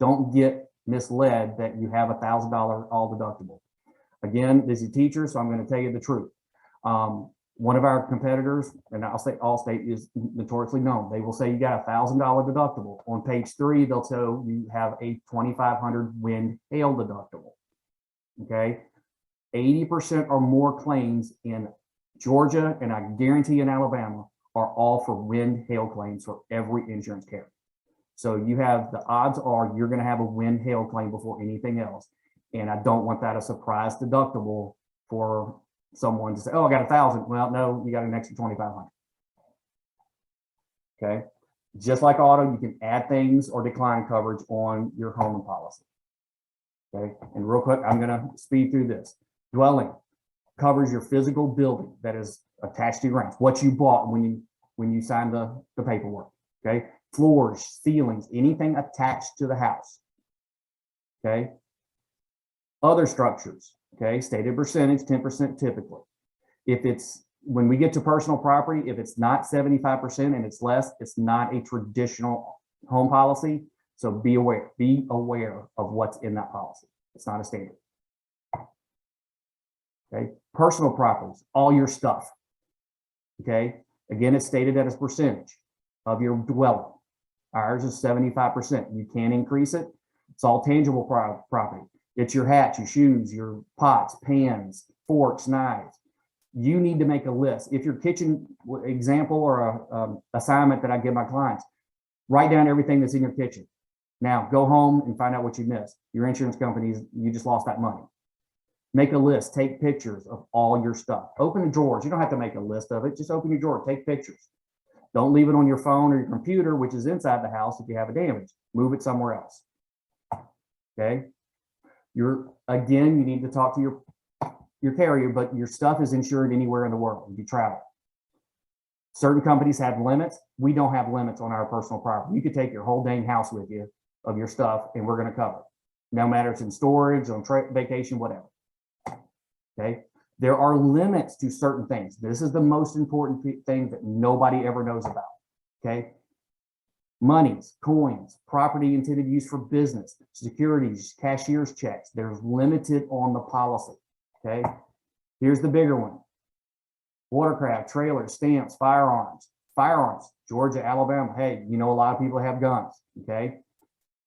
Don't get misled that you have $1,000 all deductible. Again, this is a teacher, so I'm going to tell you the truth. One of our competitors, and I'll say Allstate, is notoriously known. They will say you got $1,000 deductible. On page 3, they'll tell you have a 2,500 wind hail deductible. Okay, 80% or more claims in Georgia, and I guarantee in Alabama, are all for wind hail claims for every insurance carrier. So you have, the odds are you're going to have a wind hail claim before anything else. And I don't want that a surprise deductible for someone to say, oh, I got 1,000. Well, no, you got an extra 2,500. Okay. Just like auto, you can add things or decline coverage on your home policy. Okay. And real quick, I'm going to speed through this. Dwelling covers your physical building that is attached to your house, what you bought when you signed the paperwork. Okay. Floors, ceilings, anything attached to the house. Okay. Other structures. Okay, stated percentage, 10% typically. If it's, when we get to personal property, if it's not 75% and it's less, it's not a traditional home policy. So be aware of what's in that policy. It's not a standard. Okay, personal properties, all your stuff. Okay, again, it's stated as a percentage of your dwelling. Ours is 75%. You can't increase it. It's all tangible property. It's your hats, your shoes, your pots, pans, forks, knives. You need to make a list. If your kitchen example or a assignment that I give my clients, write down everything that's in your kitchen. Now go home and find out what you missed. Your insurance companies, you just lost that money. Make a list, take pictures of all your stuff. Open the drawers. You don't have to make a list of it. Just open your drawer, take pictures. Don't leave it on your phone or your computer, which is inside the house if you have a damage. Move it somewhere else. Okay. Again, you need to talk to your carrier, but your stuff is insured anywhere in the world if you travel. Certain companies have limits. We don't have limits on our personal property. You could take your whole dang house with you of your stuff and we're going to cover it. No matter it's in storage, on vacation, whatever. Okay. There are limits to certain things. This is the most important thing that nobody ever knows about. Okay. Monies, coins, property intended use for business, securities, cashier's checks. There's limited on the policy. Okay. Here's the bigger one. Watercraft, trailers, stamps, firearms. Firearms, Georgia, Alabama. Hey, you know, a lot of people have guns. Okay.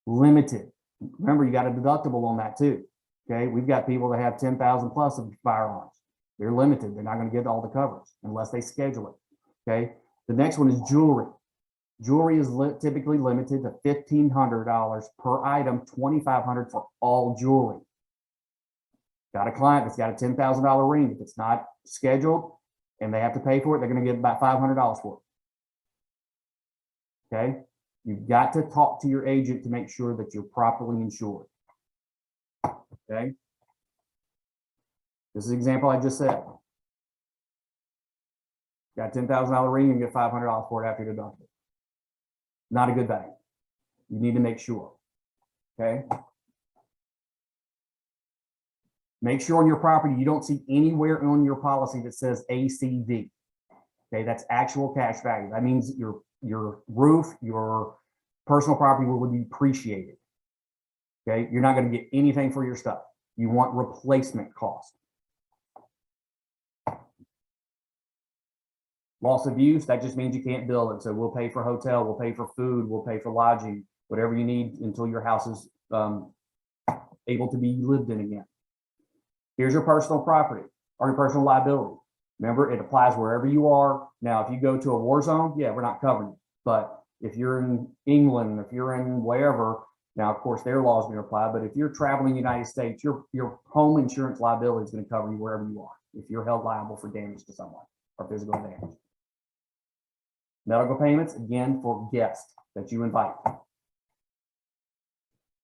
Limited. Remember, you got a deductible on that too. Okay. We've got people that have 10,000 plus of firearms. They're limited. They're not going to get all the coverage unless they schedule it. Okay. The next one is jewelry. Jewelry is typically limited to $1,500 per item, $2,500 for all jewelry. Got a client that's got a $10,000 ring. If it's not scheduled and they have to pay for it, they're going to get about $500 for it. Okay. You've got to talk to your agent to make sure that you're properly insured. Okay. This is an example I just said. Got a $10,000 ring and get $500 for it after your deductible. Not a good thing. You need to make sure. Okay. Make sure on your property you don't see anywhere on your policy that says ACV. Okay, that's actual cash value. That means your roof, your personal property will be depreciated. Okay, you're not going to get anything for your stuff. You want replacement cost. Loss of use, that just means you can't build it. So we'll pay for hotel, we'll pay for food, we'll pay for lodging, whatever you need until your house is able to be lived in again. Here's your personal property or your personal liability. Remember, it applies wherever you are. Now, if you go to a war zone, yeah, we're not covering it. But if you're in England, if you're in wherever, now, of course, their laws going to apply. But if you're traveling in the United States, your home insurance liability is going to cover you wherever you are if you're held liable for damage to someone or physical damage. Medical payments, again, for guests that you invite.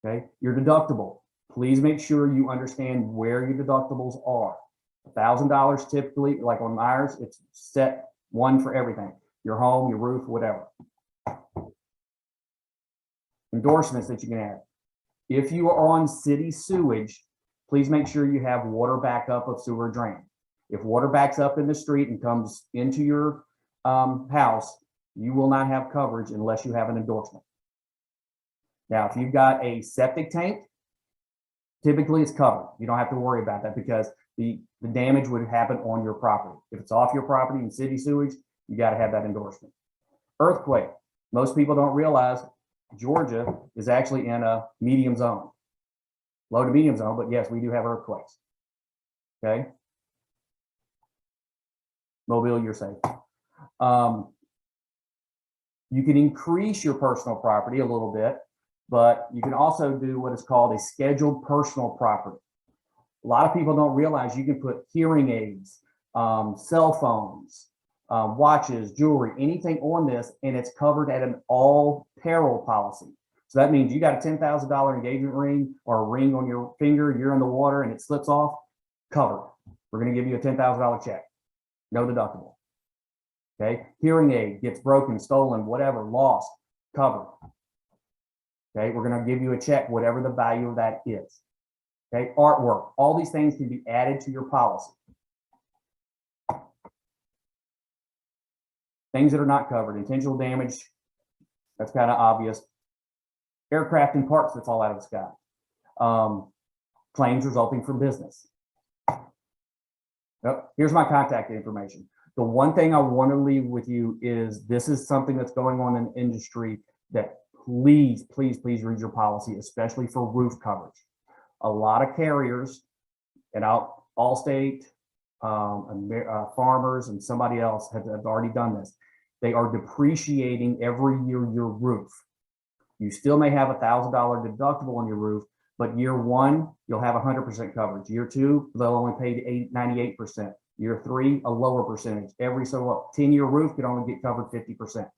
Okay, your deductible. Please make sure you understand where your deductibles are. $1,000 typically, like on ours, it's set one for everything. Your home, your roof, whatever. Endorsements that you can add. If you are on city sewage, please make sure you have water backup of sewer drain. If water backs up in the street and comes into your house, you will not have coverage unless you have an endorsement. Now, if you've got a septic tank, typically it's covered. You don't have to worry about that because the damage would happen on your property. If it's off your property in city sewage, you got to have that endorsement. Earthquake. Most people don't realize Georgia is actually in a medium zone, low to medium zone, but yes, we do have earthquakes. Okay. Mobile, you're safe. You can increase your personal property a little bit, but you can also do what is called a scheduled personal property. A lot of people don't realize you can put hearing aids, cell phones, watches, jewelry, anything on this, and it's covered at an all peril policy. So that means you got a $10,000 engagement ring or a ring on your finger, you're in the water and it slips off, covered. We're going to give you a $10,000 check, no deductible. Okay, hearing aid gets broken, stolen, whatever, lost, covered. Okay, we're going to give you a check, whatever the value of that is. Okay, artwork, all these things can be added to your policy. Things that are not covered, intentional damage, that's kind of obvious. Aircraft and parts that fall out of the sky. Claims resulting from business. Yep. Here's my contact information. The one thing I want to leave with you is this is something that's going on in the industry that please, please, please read your policy, especially for roof coverage. A lot of carriers and Allstate, Farmers, and somebody else have already done this. They are depreciating every year your roof. You still may have $1,000 deductible on your roof, but year one, you'll have 100% coverage. Year two, they'll only pay 98%. Year three, a lower percentage. Every so up, 10-year roof could only get covered 50%.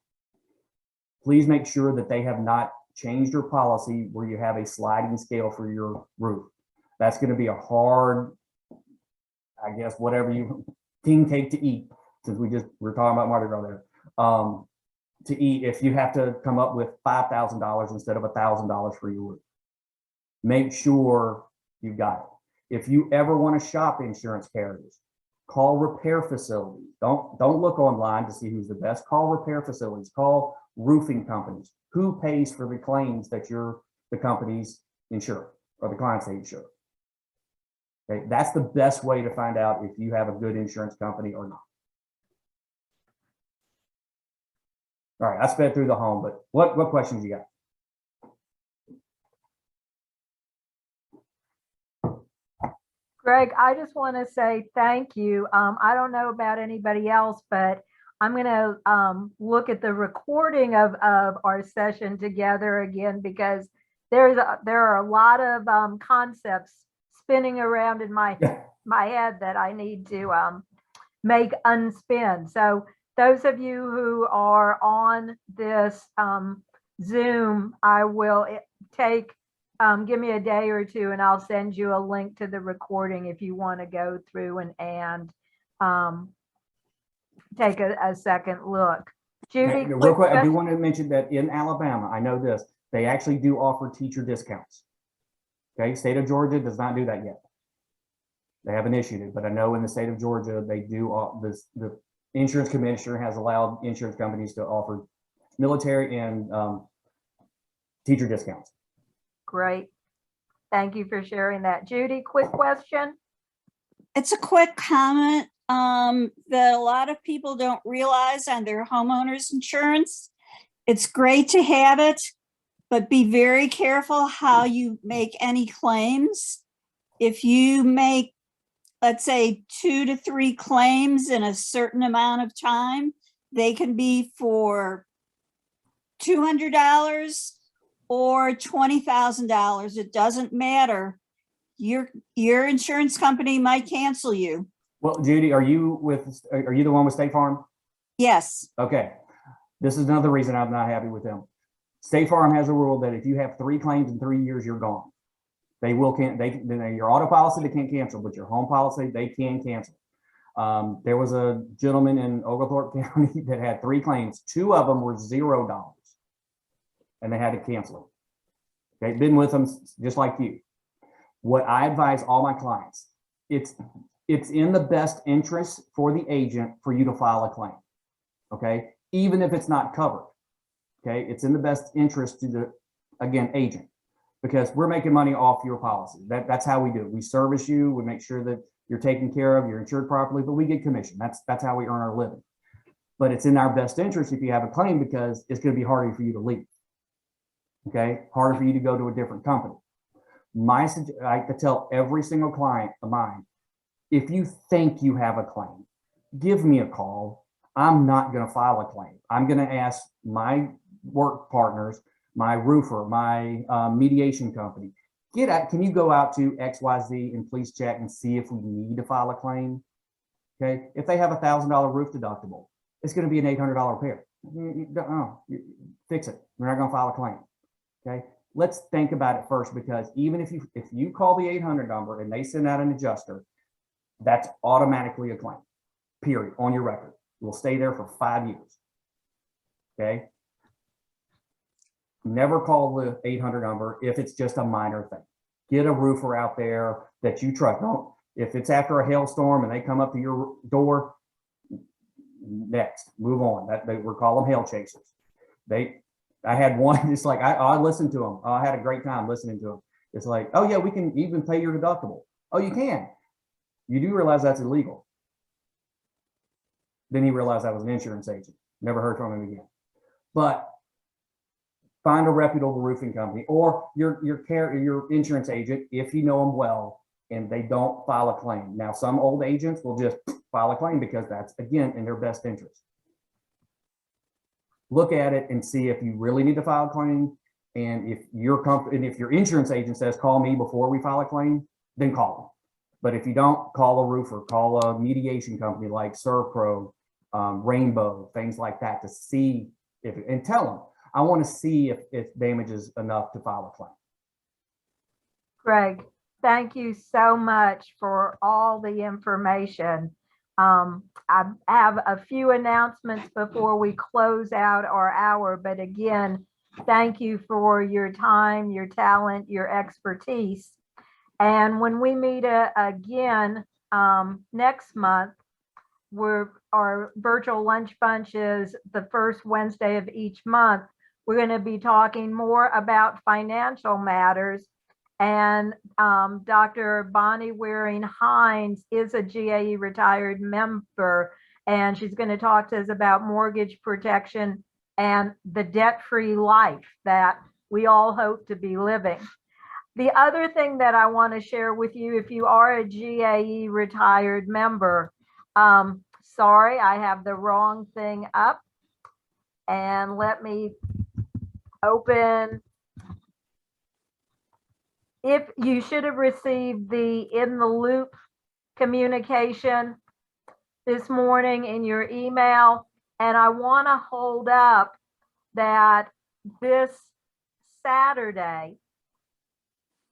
Please make sure that they have not changed your policy where you have a sliding scale for your roof. That's going to be a hard, I guess, whatever you king cake to eat, since we're talking about Mardi Gras there. to eat if you have to come up with $5,000 instead of $1,000 for your roof. Make sure you got it. If you ever want to shop insurance carriers, call repair facilities. Don't look online to see who's the best. Call repair facilities. Call roofing companies. Who pays for the claims that the companies insure or the clients they insure? Okay, that's the best way to find out if you have a good insurance company or not. All right, I sped through the home, but what questions you got? Greg, I just want to say thank you. I don't know about anybody else, but I'm going to look at the recording of our session together again, because there are a lot of concepts spinning around in my head that I need to make unspin. So those of you who are on this Zoom, I will give me a day or two and I'll send you a link to the recording if you want to go through and take a second look. Judy, Okay, real quick, I do want to mention that in Alabama, I know this, they actually do offer teacher discounts. Okay, state of Georgia does not do that yet. They haven't issued it, but I know in the state of Georgia, they do. The insurance commissioner has allowed insurance companies to offer military and teacher discounts. Great. Thank you for sharing that. Judy, quick question. It's a quick comment that a lot of people don't realize on their homeowners insurance. It's great to have it, but be very careful how you make any claims. If you make, let's say, 2 to 3 claims in a certain amount of time, they can be for $200 or $20,000. It doesn't matter. Your insurance company might cancel you. Well, Judy, are you the one with State Farm? Yes. Okay. This is another reason I'm not happy with them. State Farm has a rule that if you have 3 claims in 3 years, you're gone. They will your auto policy, they can't cancel, but your home policy, they can cancel. There was a gentleman in Oglethorpe County that had 3 claims. 2 of them were $0 and they had to cancel it. Okay, been with them just like you. What I advise all my clients, it's in the best interest for the agent for you to file a claim. Okay, even if it's not covered. Okay, it's in the best interest to the, again, agent, because we're making money off your policy. That's how we do it. We service you, we make sure that you're taken care of, you're insured properly, but we get commission. That's how we earn our living. But it's in our best interest if you have a claim, because it's going to be harder for you to leave. Okay, harder for you to go to a different company. I could tell every single client of mine, if you think you have a claim, give me a call. I'm not going to file a claim. I'm going to ask my work partners, my roofer, my mediation company, can you go out to XYZ and please check and see if we need to file a claim? Okay, if they have $1,000 roof deductible, it's going to be an $800 repair. Fix it. We're not going to file a claim. Okay, let's think about it first, because even if you call the 800 number and they send out an adjuster, that's automatically a claim, period, on your record. It will stay there for 5 years. Okay. Never call the 800 number if it's just a minor thing. Get a roofer out there that you trust. Don't, if it's after a hailstorm and they come up to your door, next, move on. We call them hail chasers. I had one, it's like, I listened to them. I had a great time listening to them. It's like, oh yeah, we can even pay your deductible. Oh, you can. You do realize that's illegal. Then he realized I was an insurance agent. Never heard from him again. But find a reputable roofing company, or your insurance agent, if you know them well, and they don't file a claim. Now, some old agents will just file a claim because that's, again, in their best interest. Look at it and see if you really need to file a claim. And if your insurance agent says, call me before we file a claim, then call them. But if you don't, call a roofer, call a mediation company like Servpro, Rainbow, things like that, to see and tell them, I want to see if damage is enough to file a claim. Greg, thank you so much for all the information. I have a few announcements before we close out our hour, but again, thank you for your time, your talent, your expertise. And when we meet again next month, our virtual lunch bunch is the first Wednesday of each month. We're going to be talking more about financial matters. And Dr. Bonnie Waring-Hines is a GAE retired member, and she's going to talk to us about mortgage protection and the debt-free life that we all hope to be living. The other thing that I want to share with you, if you are a GAE retired member, sorry, I have the wrong thing up. And let me open. If you should have received the In the Loop communication this morning in your email, and I want to hold up that this Saturday,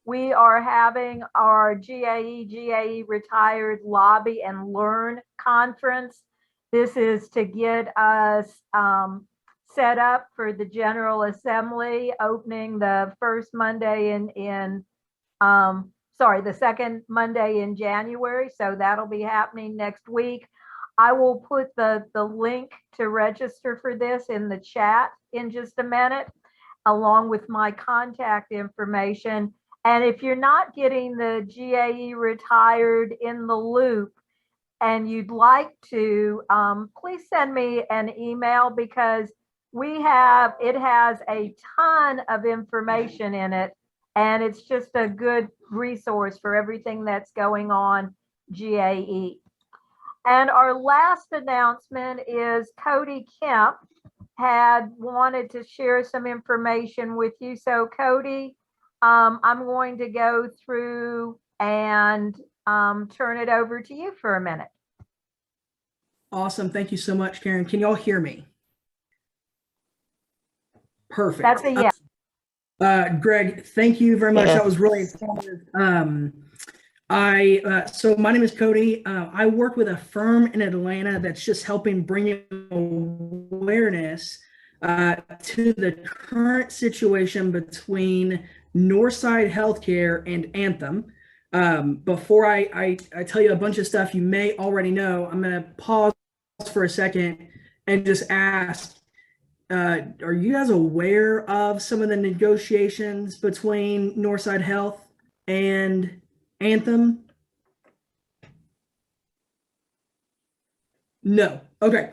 we are having our GAE Retired Lobby and Learn Conference. This is to get us set up for the General Assembly opening the first Monday the second Monday in January. So that'll be happening next week. I will put the link to register for this in the chat in just a minute, along with my contact information. And if you're not getting the GAE Retired In the Loop and you'd like to, please send me an email, because it has a ton of information in it, and it's just a good resource for everything that's going on GAE. And our last announcement is Cody Kemp had wanted to share some information with you. So Cody, I'm going to go through and turn it over to you for a minute. Awesome. Thank you so much, Karen. Can y'all hear me? Perfect. That's a yes. Greg, thank you very much. That was really informative. So my name is Cody. I work with a firm in Atlanta that's just helping bring awareness to the current situation between Northside Healthcare and Anthem. Before I tell you a bunch of stuff you may already know, I'm going to pause for a second and just ask, are you guys aware of some of the negotiations between Northside Health and Anthem? No. Okay.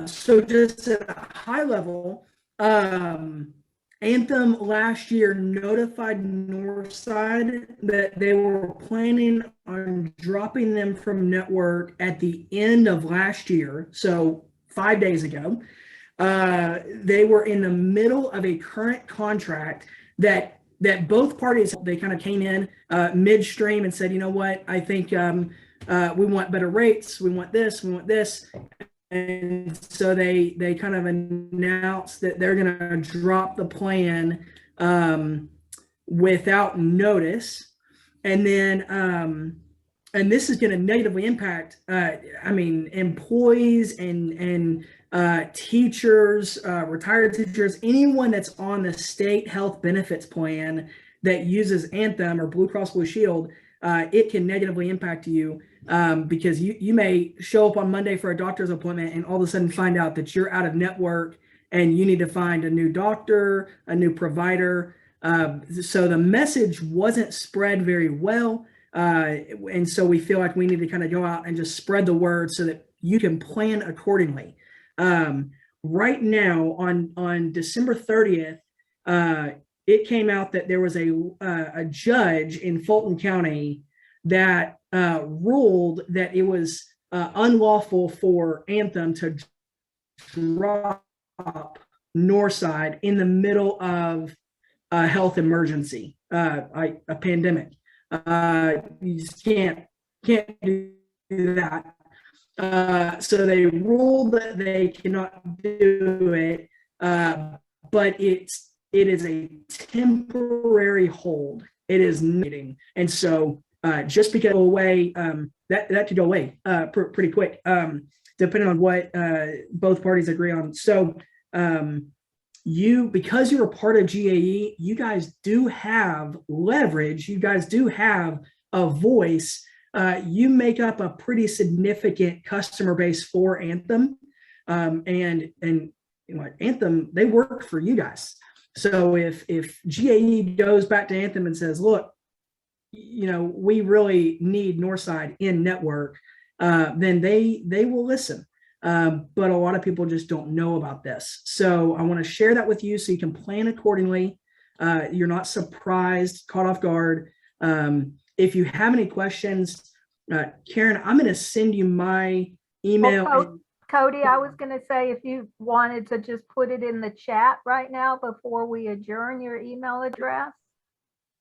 So just at a high level, Anthem last year notified Northside that they were planning on dropping them from network at the end of last year. So 5 days ago, they were in the middle of a current contract that both parties, they kind of came in midstream and said, you know what, I think we want better rates. We want this, we want this. And so they kind of announced that they're going to drop the plan without notice. And then, and this is going to negatively impact, employees and teachers, retired teachers, anyone that's on the state health benefits plan that uses Anthem or Blue Cross Blue Shield. It can negatively impact you because you may show up on Monday for a doctor's appointment and all of a sudden find out that you're out of network and you need to find a new doctor, a new provider. So the message wasn't spread very well. And so we feel like we need to kind of go out and just spread the word so that you can plan accordingly. Right now on December 30th, it came out that there was a judge in Fulton County that ruled that it was unlawful for Anthem to drop Northside in the middle of a health emergency, a pandemic. You just can't do that. So they ruled that they cannot do it, but it is a temporary hold. It is meeting. And so just because go away, that could go away pretty quick, depending on what both parties agree on. So because you're a part of GAE, you guys do have leverage. You guys do have a voice. You make up a pretty significant customer base for Anthem, and you know, Anthem, they work for you guys. So if GAE goes back to Anthem and says, look, you know, we really need Northside in network, then they will listen. But a lot of people just don't know about this. So I want to share that with you so you can plan accordingly. You're not surprised, caught off guard. If you have any questions, Karen, I'm going to send you my email. Well, Cody, I was going to say, if you wanted to just put it in the chat right now before we adjourn, your email address,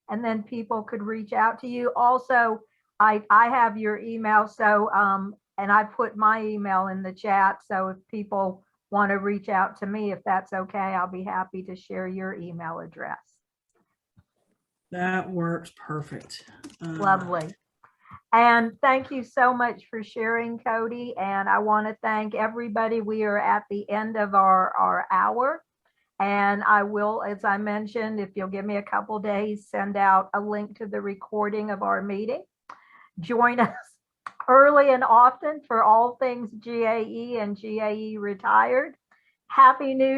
and then people could reach out to you. Also, I have your email, so and I put my email in the chat. So if people want to reach out to me, if that's okay, I'll be happy to share your email address. That works perfect. Lovely. And thank you so much for sharing, Cody. And I want to thank everybody. We are at the end of our hour. And I will, as I mentioned, if you'll give me a couple days, send out a link to the recording of our meeting. Join us early and often for all things GAE and GAE Retired. Happy New Year.